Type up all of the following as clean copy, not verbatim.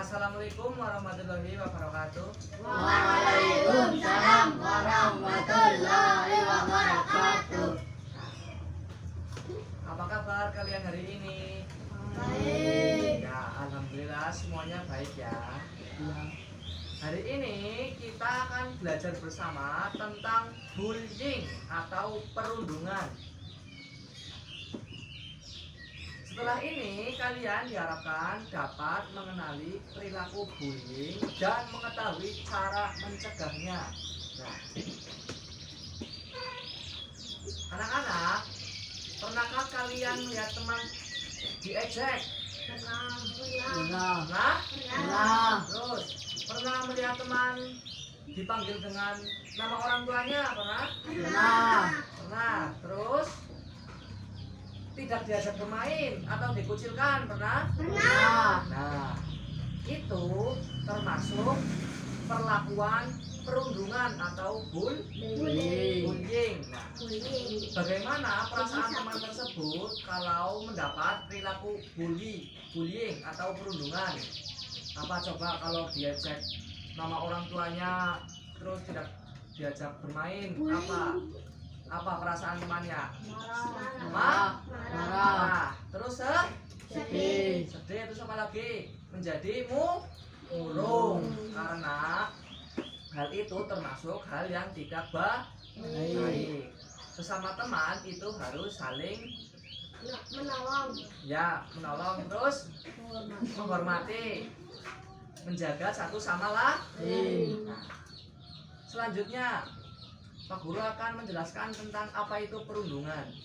Assalamualaikum warahmatullahi wabarakatuh. Waalaikumsalam warahmatullahi wabarakatuh. Apa kabar kalian hari ini? Baik. Ya, alhamdulillah semuanya baik ya. Hari ini kita akan belajar bersama tentang bullying atau perundungan. Setelah ini kalian diharapkan dapat mengenali perilaku bullying dan mengetahui cara mencegahnya. Nah, anak-anak, pernahkah kalian melihat teman diejek? Pernah. Pernah? Terus, pernah melihat teman dipanggil dengan nama orang tuanya? Pernah? Pernah. Pernah. Terus, tidak diajak bermain atau dikucilkan? Pernah? Pernah. Nah, itu termasuk perlakuan perundungan atau bullying. Nah, bagaimana perasaan teman tersebut kalau mendapat perilaku bullying atau perundungan? Apa coba kalau diajak nama orang tuanya terus tidak diajak bermain, apa perasaan temannya? Marah. Terus Sedih. terus apa lagi? Menjadi murung. Karena hal itu termasuk hal yang tidak baik. Sesama teman itu harus saling menolong terus menghormati, menjaga satu sama lain. Nah, selanjutnya Pak Guru akan menjelaskan tentang apa itu perundungan.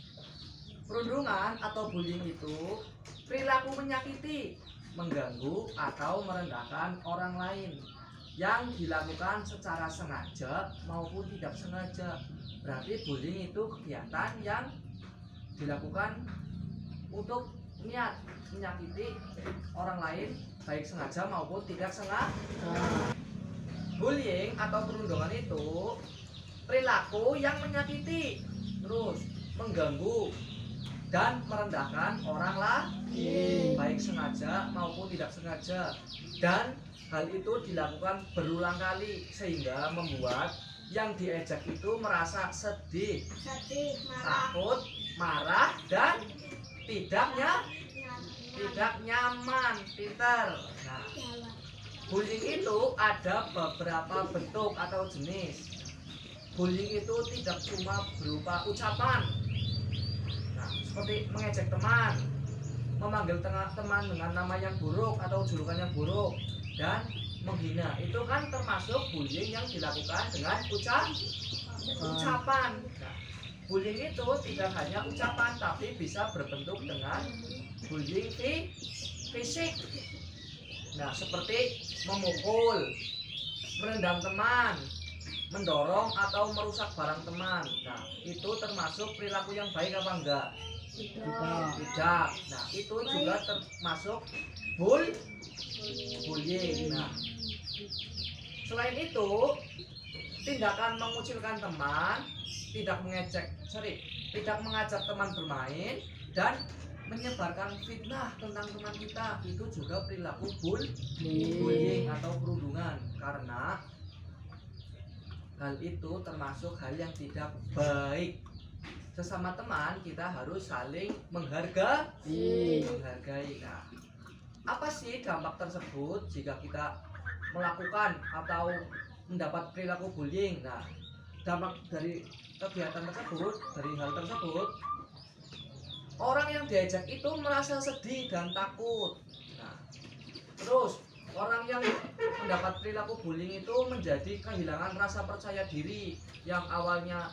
Perundungan atau bullying itu perilaku menyakiti, mengganggu atau merendahkan orang lain yang dilakukan secara sengaja maupun tidak sengaja. Berarti bullying itu kegiatan yang dilakukan untuk niat menyakiti orang lain baik sengaja maupun tidak sengaja. Bullying atau perundungan itu perilaku yang menyakiti, terus mengganggu dan merendahkan orang lain baik sengaja maupun tidak sengaja, dan hal itu dilakukan berulang kali sehingga membuat yang diejek itu merasa sedih, takut, marah, dan tidak nyaman, pintar. Nah, bullying itu ada beberapa bentuk atau jenis. Bullying itu tidak cuma berupa ucapan, nah, seperti mengejek teman, memanggil teman dengan nama yang buruk atau julukan yang buruk, dan menghina. Itu kan termasuk bullying yang dilakukan dengan ucapan. Nah, bullying itu tidak hanya ucapan, tapi bisa berbentuk dengan bullying fisik. Nah, seperti memukul, menendang teman, mendorong atau merusak barang teman. Nah, itu termasuk perilaku yang baik apa enggak? Tidak. Nah, itu juga termasuk bullying. Nah, selain itu, tindakan mengucilkan teman, tidak mengajak teman bermain, dan menyebarkan fitnah tentang teman kita, itu juga perilaku bullying atau perundungan. Karena hal itu termasuk hal yang tidak baik. Sesama teman kita harus saling menghargai. Nah, apa sih dampak tersebut jika kita melakukan atau mendapat perilaku bullying? Nah, dampak dari kegiatan tersebut, dari hal tersebut, orang yang diajak itu merasa sedih dan takut. Nah, terus orang yang mendapat perilaku bullying itu menjadi kehilangan rasa percaya diri. Yang awalnya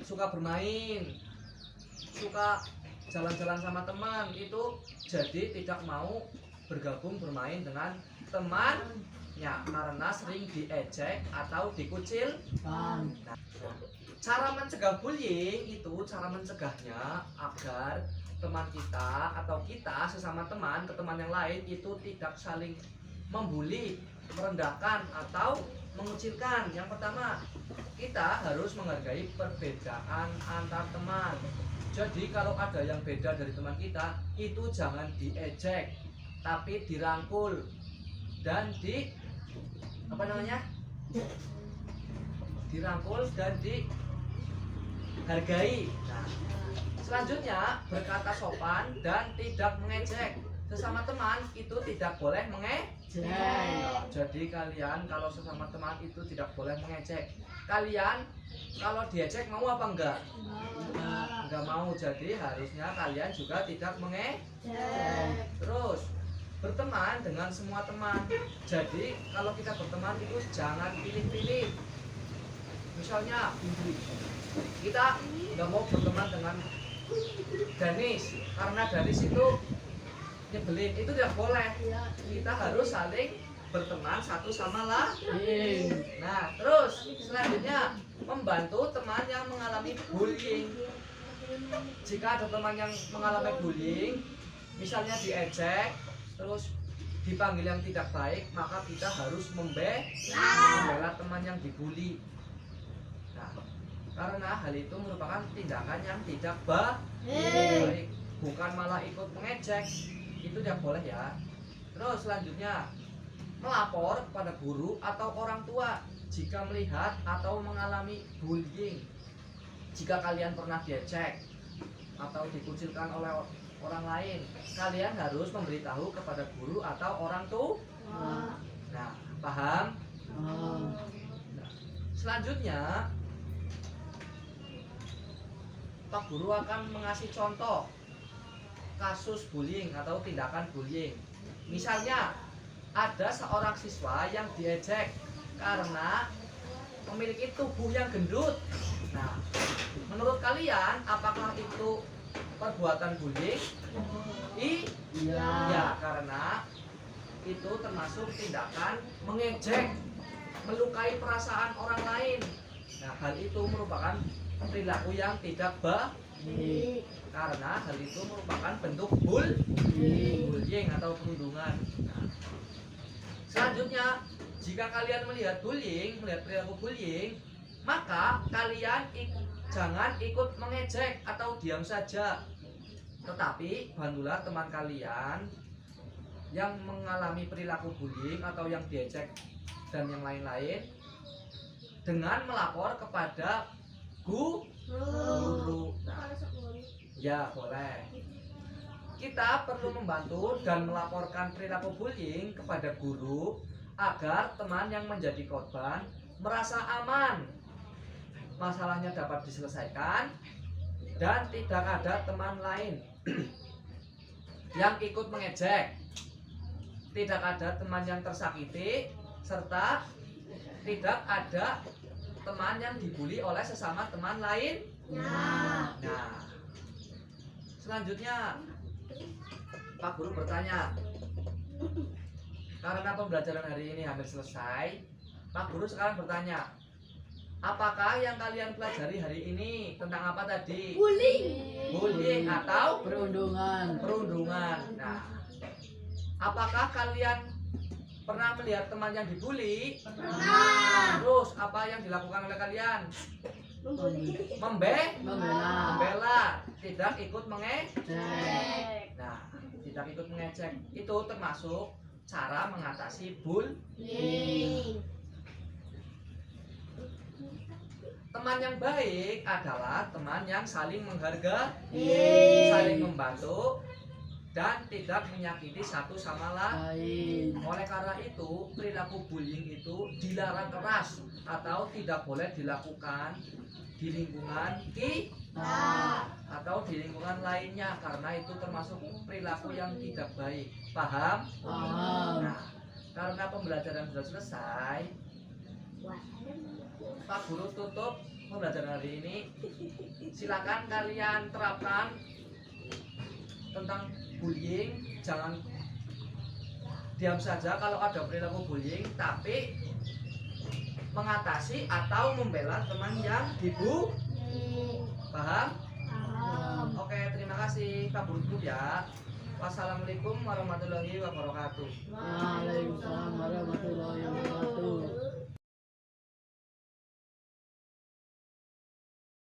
suka bermain, suka jalan-jalan sama teman, itu jadi tidak mau bergabung bermain dengan temannya karena sering diejek atau dikucilkan. Nah, cara mencegah bullying itu, cara mencegahnya agar teman kita atau kita sesama teman ke teman yang lain itu tidak saling membuli, merendahkan atau mengucilkan. Yang pertama, kita harus menghargai perbedaan antar teman. Jadi kalau ada yang beda dari teman kita, itu jangan diejek, tapi dirangkul, dan dirangkul dan dihargai. Nah, selanjutnya berkata sopan dan tidak mengejek. Sesama teman itu tidak boleh mengejek. Nah, jadi kalian kalau sesama teman itu tidak boleh mengejek. Kalian kalau diejek mau apa enggak? Enggak mau. Jadi harusnya kalian juga tidak mengejek. Terus berteman dengan semua teman. Jadi kalau kita berteman itu jangan pilih-pilih. Misalnya kita nggak mau berteman dengan Danis karena Danis itu nyebelin, itu tidak boleh. Kita harus saling berteman satu sama lain. Nah, terus selanjutnya membantu teman yang mengalami bullying. Jika ada teman yang mengalami bullying, misalnya diejek, terus dipanggil yang tidak baik, maka kita harus membela teman yang dibully. Nah, karena hal itu merupakan tindakan yang tidak baik, bukan malah ikut mengejek. Itu tidak boleh ya. Terus selanjutnya melapor kepada guru atau orang tua jika melihat atau mengalami bullying. Jika kalian pernah diejek atau dikucilkan oleh orang lain, kalian harus memberitahu kepada guru atau orang tua. Nah, paham? Nah, selanjutnya Pak Guru akan mengasih contoh kasus bullying atau tindakan bullying. Misalnya ada seorang siswa yang diejek karena memiliki tubuh yang gendut. Nah, menurut kalian apakah itu perbuatan bullying? Iya, karena itu termasuk tindakan mengejek, melukai perasaan orang lain. Nah, hal itu merupakan perilaku yang tidak baik. Karena hal itu merupakan bentuk bullying atau perundungan. Nah, selanjutnya, jika kalian melihat perilaku bullying, maka kalian jangan ikut mengejek atau diam saja. Tetapi bantulah teman kalian yang mengalami perilaku bullying atau yang diejek dan yang lain-lain dengan melapor kepada guru. Nah, ya boleh. Kita perlu membantu dan melaporkan perilaku bullying kepada guru agar teman yang menjadi korban merasa aman, masalahnya dapat diselesaikan, dan tidak ada teman lain yang ikut mengejek, tidak ada teman yang tersakiti, serta tidak ada teman yang dibully oleh sesama teman lain. Nah, selanjutnya Pak Guru bertanya, karena pembelajaran hari ini hampir selesai, Pak Guru sekarang bertanya, apakah yang kalian pelajari hari ini tentang apa tadi? Bullying atau perundungan. Nah, apakah kalian pernah melihat teman yang dibully? Terus apa yang dilakukan oleh kalian? Membela, tidak ikut mengejek. Nah, tidak ikut mengejek itu termasuk cara mengatasi bullying. Teman yang baik adalah teman yang saling menghargai, saling membantu, dan tidak menyakiti satu sama lain. Oleh karena itu, perilaku bullying itu dilarang keras atau tidak boleh dilakukan di lingkungan kita atau di lingkungan lainnya, karena itu termasuk perilaku yang tidak baik. Paham? Nah, karena pembelajaran sudah selesai, Pak Guru tutup pembelajaran hari ini. Silakan kalian terapkan tentang bullying. Jangan diam saja kalau ada perilaku bullying, tapi mengatasi atau membela teman yang dibully. Paham? Oke, terima kasih Pak Guru tutup ya. Wassalamualaikum warahmatullahi wabarakatuh. Waalaikumsalam warahmatullahi wabarakatuh.